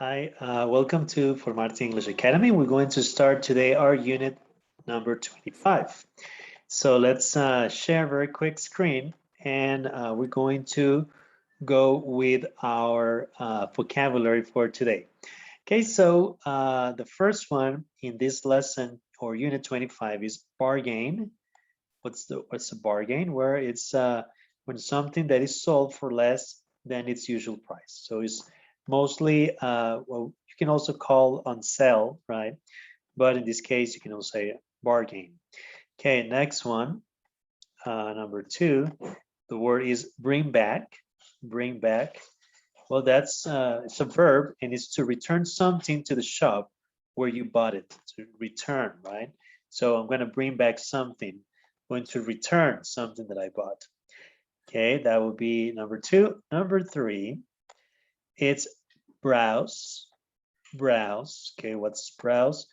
Hi, welcome to Formarte English Academy. We're going to start today our unit number 25. So let's share a very quick screen and we're going to go with our vocabulary for today. Okay, so the first one in this lesson or unit 25 is bargain. What's a bargain? Where it's when something that is sold for less than its usual price. So it's mostly well, you can also call on sale, right? But in this case, you can also say bargain. Okay, next one, number two, the word is bring back. Bring back. Well, that's it's a verb and it's to return something to the shop where you bought it, to return, right? So I'm going to bring back something, going to return something that I bought. Okay, that would be number two. Number three, it's browse. Browse. Okay, what's browse?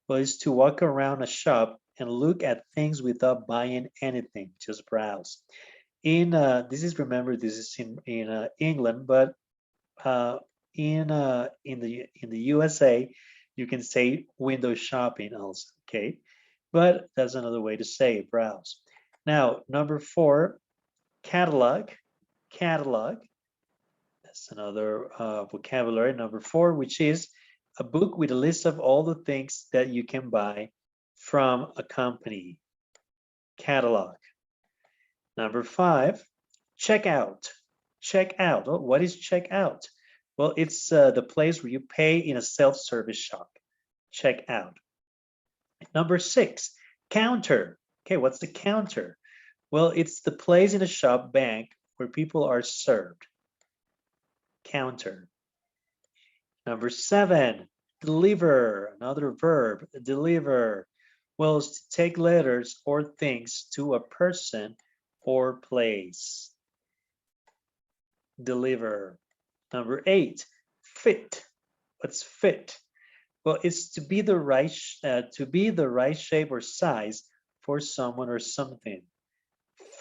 Well, it's to walk around a shop and look at things without buying anything, just browse. In this is remember this is in England, but uh, in the USA, you can say window shopping also. Okay, but that's another way to say browse. Now, number four, catalog. Catalog. That's another vocabulary. Number four, which is a book with a list of all the things that you can buy from a company. Catalog. Number five, check out. Check out. Oh, what is check out? Well, it's the place where you pay in a self-service shop. Check out. Number six, counter. Okay, what's the counter? Well, it's the place in a shop bank where people are served. Counter. Number seven, deliver. Another verb, deliver. Well, it's to take letters or things to a person or place. Deliver. Number eight, fit. What's fit? Well, it's to be the right shape or size for someone or something.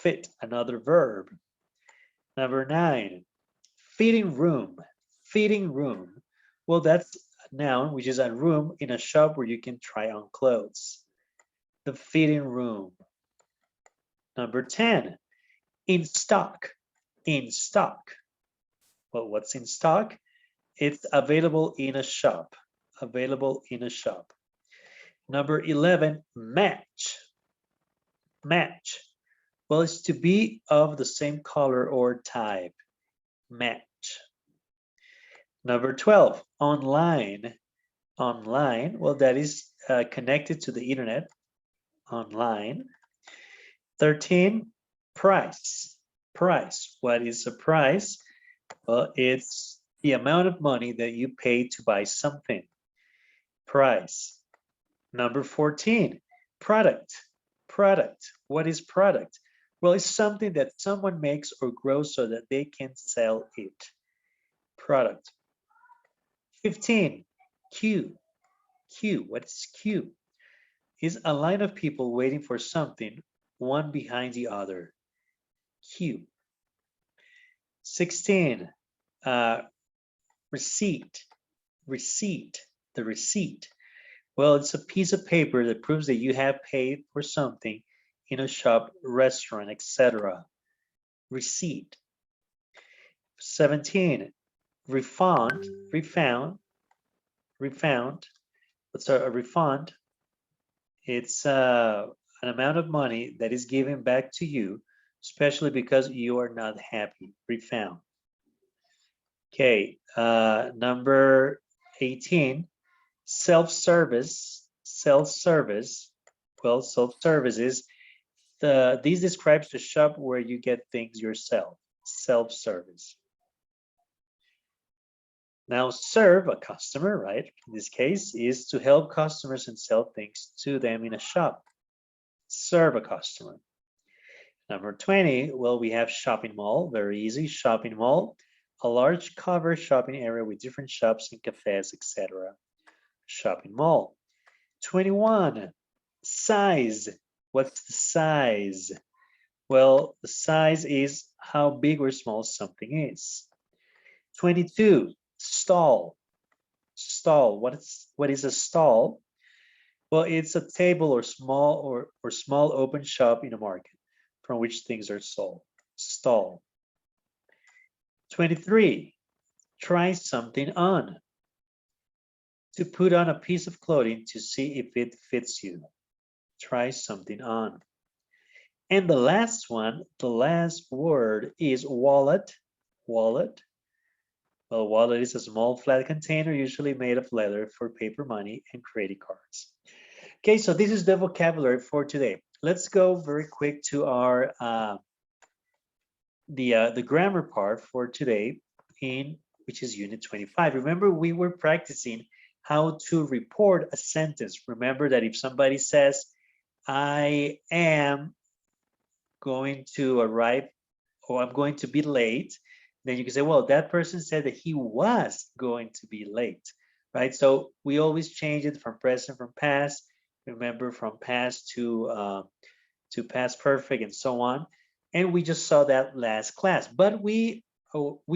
Fit, another verb. Number nine, fitting room. Fitting room. Well, that's a noun, which is a room in a shop where you can try on clothes. The fitting room. Number 10, in stock. In stock. Well, what's in stock? It's available in a shop. Available in a shop. Number 11, match. Match. Well, it's to be of the same color or type. Match. Number 12, online. Online. Well, that is connected to the internet. Online. 13, price. Price. What is a price? Well, it's the amount of money that you pay to buy something. Price. Number 14, product. Product. What is product? Well, it's something that someone makes or grows so that they can sell it. Product. 15, queue. Queue. What's queue? Is a line of people waiting for something, one behind the other. Queue. 16, receipt. Receipt. The receipt. Well, it's a piece of paper that proves that you have paid for something in a shop, restaurant, etc. Receipt. 17, refund. Refund. What's a refund? It's an amount of money that is given back to you, especially because you are not happy. Refund. Okay, number 18, self-service. Self-service. Well, self-service is this describes the shop where you get things yourself. Self-service. Now, serve a customer, right? In this case, is to help customers and sell things to them in a shop. Serve a customer. Number 20, well, we have shopping mall. Very easy. Shopping mall, a large covered shopping area with different shops and cafes, etc. Shopping mall. 21, size. What's the size? Well, the size is how big or small something is. 22, stall. Stall. What is a stall? Well, it's a table or small open shop in a market from which things are sold. Stall. 23. Try something on. To put on a piece of clothing to see if it fits you. Try something on. And the last one, the last word is wallet. Wallet. Well, wallet is a small flat container usually made of leather for paper money and credit cards. Okay, so this is the vocabulary for today. Let's go very quick to our the grammar part for today, in which is unit 25. Remember, we were practicing how to report a sentence. Remember that if somebody says, I am going to arrive, or I'm going to be late, then you can say, well, that person said that he was going to be late, right? So we always change it from present, from past, remember, from past to past perfect and so on. And we just saw that last class, but we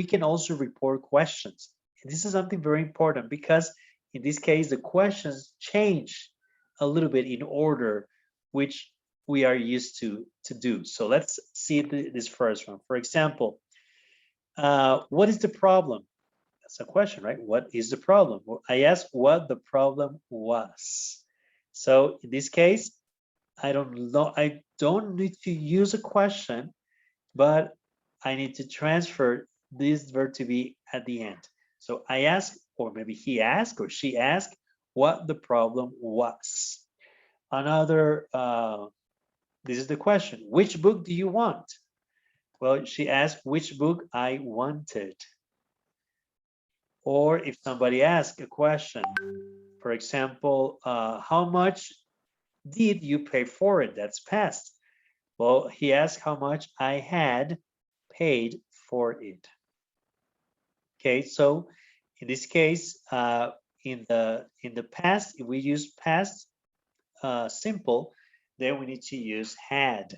can also report questions. And this is something very important because in this case, the questions change a little bit in order, which we are used to do. So let's see this first one. For example, what is the problem? That's a question, right? What is the problem? Well, I asked what the problem was. So in this case, I don't know. I don't need to use a question, but I need to transfer this verb to be at the end. So I asked, or maybe he asked, or she asked, what the problem was. Another, this is the question. Which book do you want? Well, she asked which book I wanted. Or if somebody asks a question, for example, how much did you pay for it? That's past. Well, he asked how much I had paid for it. Okay, so in this case, in the past, if we use past simple, then we need to use had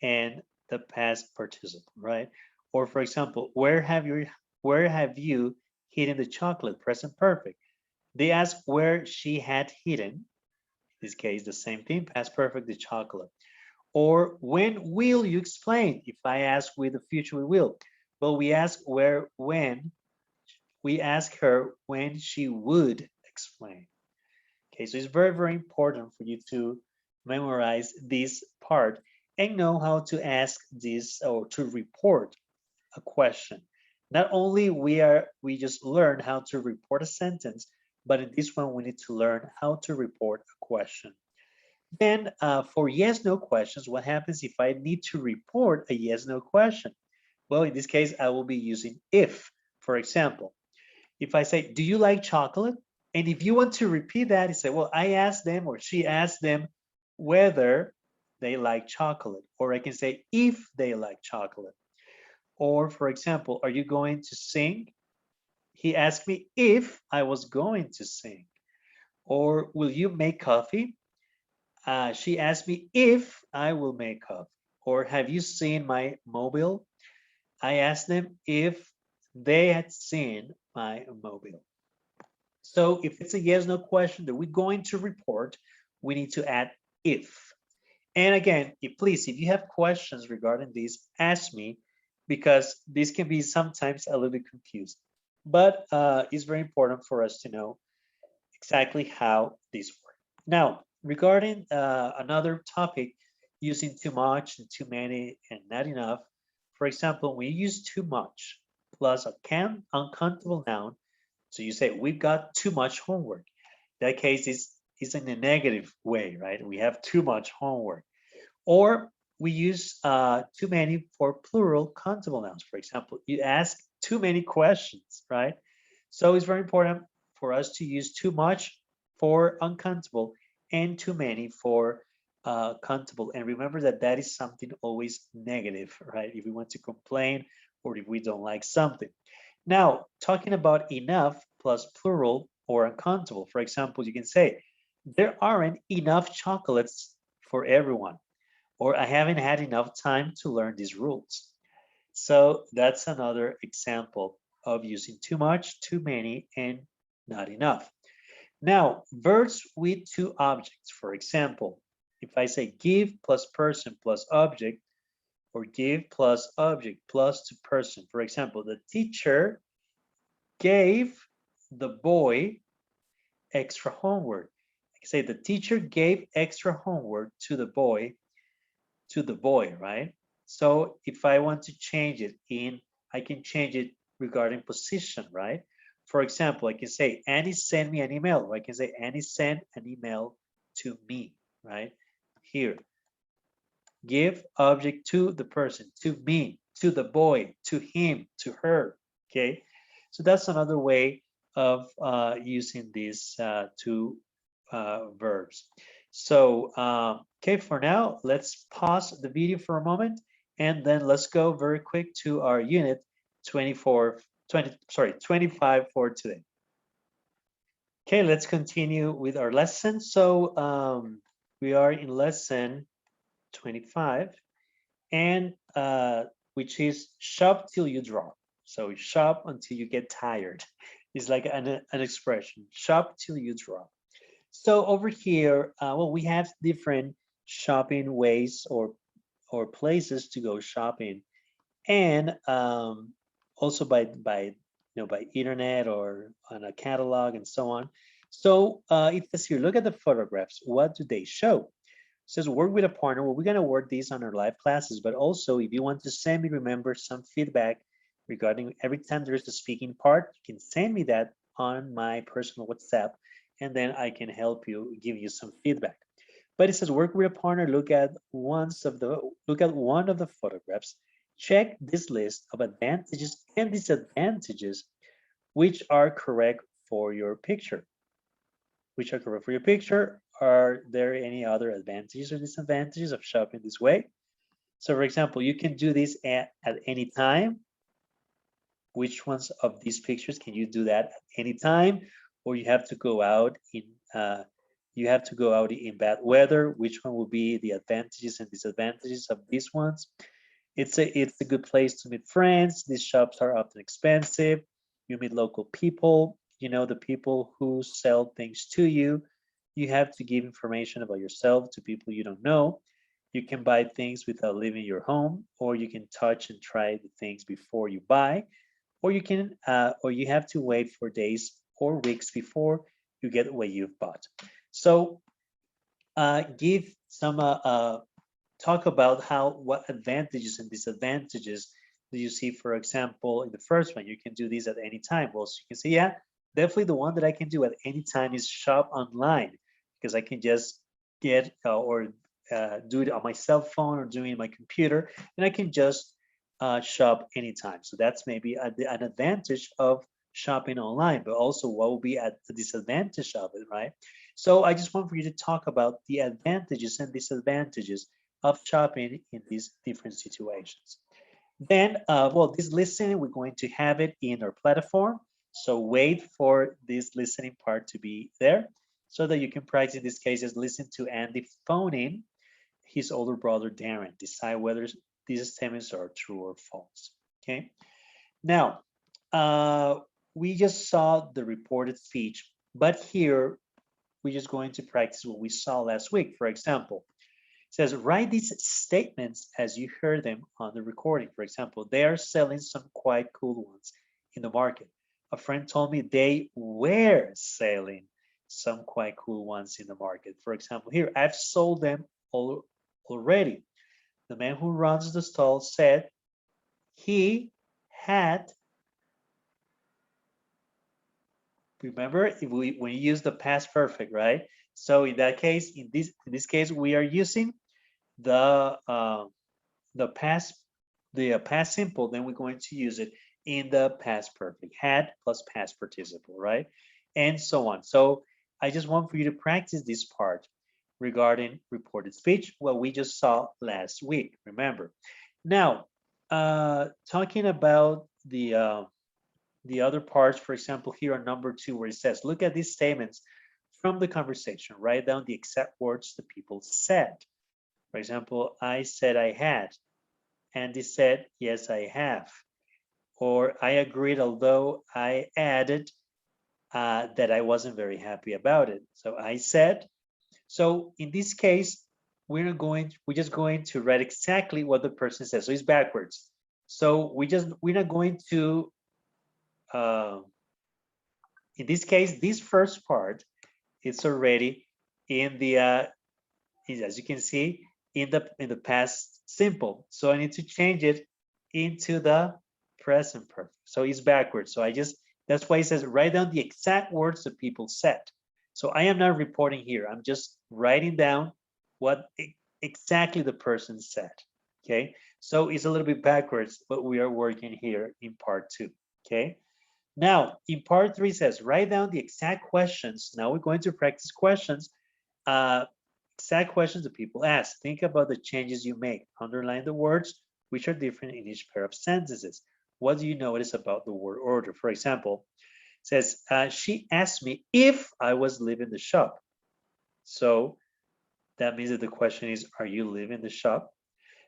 and the past participle, right? Or for example, where have you hidden the chocolate? Present perfect. They ask where she had hidden. In this case, the same thing, past perfect, the chocolate. Or when will you explain? If I ask with the future, we will. Well, we ask when. We ask her when she would explain. Okay, so it's very, very important for you to memorize this part and know how to ask this or to report a question. Not only we just learn how to report a sentence, but in this one we need to learn how to report a question. Then for yes no questions, what happens if I need to report a yes no question? Well, in this case I will be using if. For example, if I say, do you like chocolate? And if you want to repeat that, you say, well, I asked them or she asked them whether they like chocolate. Or I can say, if they like chocolate. Or for example, are you going to sing? He asked me if I was going to sing. Or will you make coffee? She asked me if I will make coffee. Or have you seen my mobile? I asked them if they had seen my mobile. So if it's a yes no question that we're going to report, we need to add if. And again, please, if you have questions regarding this, ask me, because this can be sometimes a little bit confused. But it's very important for us to know exactly how this works. Now, regarding another topic, using too much and too many and not enough. For example, when you use too much plus a uncountable noun, so you say, we've got too much homework. That case is in a negative way, right? We have too much homework. Or we use too many for plural countable nouns. For example, you ask too many questions, right? So it's very important for us to use too much for uncountable and too many for countable. And remember that that is something always negative, right? If we want to complain or if we don't like something. Now, talking about enough plus plural or uncountable. For example, you can say, there aren't enough chocolates for everyone, or I haven't had enough time to learn these rules. So that's another example of using too much, too many, and not enough. Now, verbs with two objects. For example, if I say give plus person plus object, or give plus object plus to person. For example, the teacher gave the boy extra homework. I can say the teacher gave extra homework to the boy, right? So if I want to change it I can change it regarding position, right? For example, I can say Annie sent me an email, or I can say Annie sent an email to me, right? Here, give object to the person, to me, to the boy, to him, to her, okay? So that's another way of using these two verbs. So, okay, for now, let's pause the video for a moment, and then let's go very quick to our unit 25 for today. Okay, let's continue with our lesson. So we are in lesson 25, and which is shop till you drop. So shop until you get tired. It's like an expression, shop till you drop. So over here, well, we have different shopping ways or places to go shopping, and also by by internet or on a catalog and so on. So it says here, look at the photographs. What do they show? It says work with a partner. Well, we're going to work these on our live classes, but also if you want to send me, remember, some feedback regarding every time there's the speaking part, you can send me that on my personal WhatsApp, and then I can help you, give you some feedback. But it says work with a partner. Look at one of the photographs. Check this list of advantages and disadvantages which are correct for your picture. Which are correct for your picture. Are there any other advantages or disadvantages of shopping this way? So for example, you can do this at any time. Which ones of these pictures can you do that at any time? Or you have to go out in bad weather. Which one will be the advantages and disadvantages of these ones? It's a good place to meet friends. These shops are often expensive. You meet local people, the people who sell things to you. You have to give information about yourself to people you don't know. You can buy things without leaving your home, or you can touch and try the things before you buy, or you have to wait for days or weeks before you get what you've bought. So give some talk about what advantages and disadvantages do you see. For example, in the first one, you can do these at any time. Well, so you can say, yeah, definitely the one that I can do at any time is shop online, because I can just get or do it on my cell phone or do it on my computer, and I can just shop anytime. So that's maybe an advantage of shopping online, but also what will be at the disadvantage of it, right? So I just want for you to talk about the advantages and disadvantages of shopping in these different situations. Then, well, this listening, we're going to have it in our platform. So wait for this listening part to be there so that you can practice in these cases. Listen to Andy phoning his older brother, Darren. Decide whether these statements are true or false, okay? Now, we just saw the reported speech, but here we're just going to practice what we saw last week. For example, it says, write these statements as you heard them on the recording. For example, they are selling some quite cool ones in the market. A friend told me they were selling some quite cool ones in the market. For example, here, I've sold them already. The man who runs the stall said he had. Remember, when you use the past perfect, right? So in that case, in this case, we are using the past simple. Then we're going to use it in the past perfect. Had plus past participle, right? And so on. So I just want for you to practice this part regarding reported speech, what we just saw last week. Remember. Now, talking about the other parts, for example, here on number 2, where it says, look at these statements from the conversation. Write down the exact words the people said. For example, I said I had. Andy said, yes, I have. Or I agreed, although I added that I wasn't very happy about it. So I said, so in this case, we're just going to write exactly what the person says. So it's backwards. So we're not going to, in this case, this first part, it's already in the, as you can see, in the past simple. So I need to change it into the present perfect. So it's backwards. So that's why it says write down the exact words that people said. So I am not reporting here. I'm just writing down what exactly the person said. Okay. So it's a little bit backwards, but we are working here in part 2. Okay. Now in part 3 says write down the exact questions. Now we're going to practice questions. Exact questions that people ask. Think about the changes you make. Underline the words which are different in each pair of sentences. What do you notice about the word order? For example, it says, she asked me if I was leaving the shop. So that means that the question is, are you leaving the shop?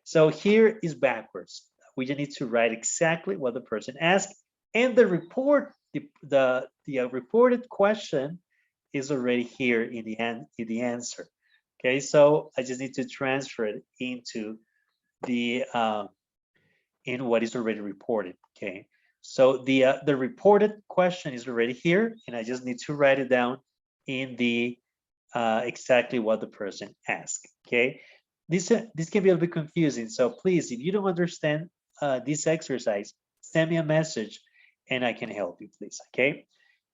So here is backwards. We just need to write exactly what the person asked, and the report, the reported question is already here in the answer. Okay, so I just need to transfer it into the in what is already reported. Okay, so the reported question is already here, and I just need to write it down in the exactly what the person asked. Okay, this can be a little bit confusing, so please, if you don't understand this exercise, send me a message and I can help you, please. Okay,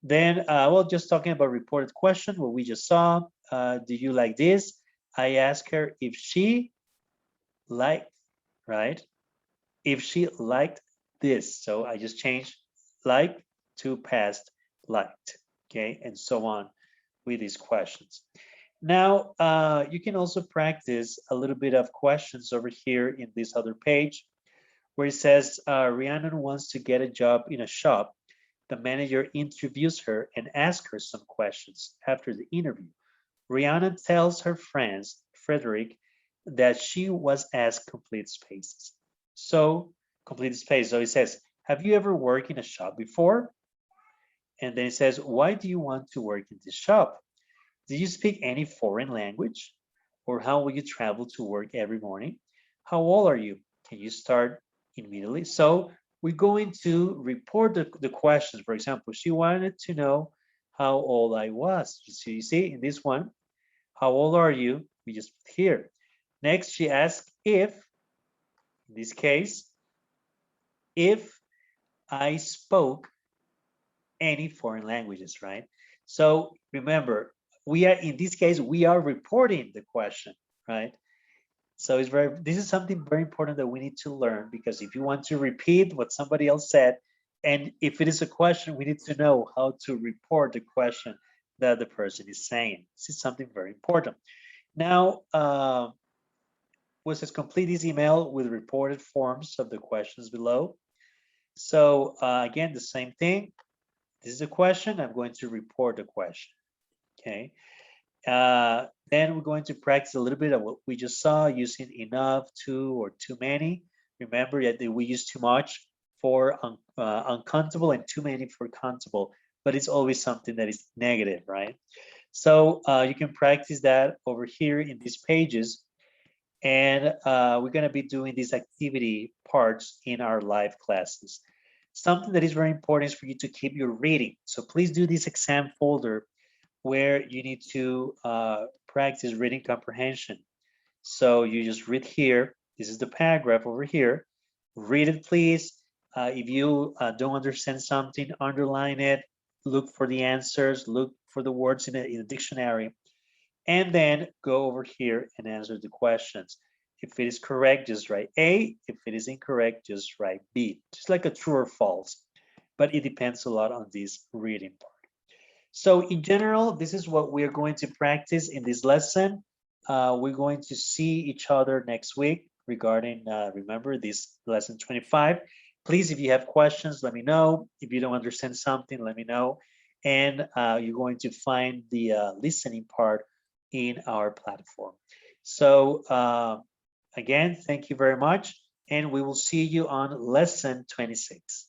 then well, just talking about reported question, what we just saw. Do you like this? I asked her if she liked, right? If she liked this. So I just changed like to past liked. Okay, and so on with these questions. Now, you can also practice a little bit of questions over here in this other page where it says, Rhiannon wants to get a job in a shop. The manager interviews her and asks her some questions after the interview. Rhiannon tells her friends, Frederick, that she was asked complete spaces. So, complete space. So it says, have you ever worked in a shop before? And then it says, why do you want to work in this shop? Do you speak any foreign language? Or how will you travel to work every morning? How old are you? Can you start immediately? So we're going to report the questions. For example, she wanted to know how old I was. So you see in this one, how old are you? We just put here. Next, she asked if, in this case, if I spoke any foreign languages, right? So remember, in this case, we are reporting the question, right? So this is something very important that we need to learn, because if you want to repeat what somebody else said, and if it is a question, we need to know how to report the question that the person is saying. This is something very important. Now, says complete this email with reported forms of the questions below. So again, the same thing. This is a question. I'm going to report the question. Okay. Then we're going to practice a little bit of what we just saw, using enough, too, or too many. Remember that we use too much for uncountable and too many for countable, but it's always something that is negative, right? So you can practice that over here in these pages. And we're going to be doing these activity parts in our live classes. Something that is very important is for you to keep your reading. So please do this exam folder where you need to practice reading comprehension. So you just read here. This is the paragraph over here. Read it, please. If you don't understand something, underline it. Look for the answers. Look for the words in a dictionary. And then go over here and answer the questions. If it is correct, just write A. If it is incorrect, just write B. Just like a true or false. But it depends a lot on this reading part. So in general, this is what we're going to practice in this lesson. We're going to see each other next week regarding, remember, this lesson 25. Please, if you have questions, let me know. If you don't understand something, let me know. And you're going to find the listening part in our platform. So again, thank you very much. And we will see you on lesson 26.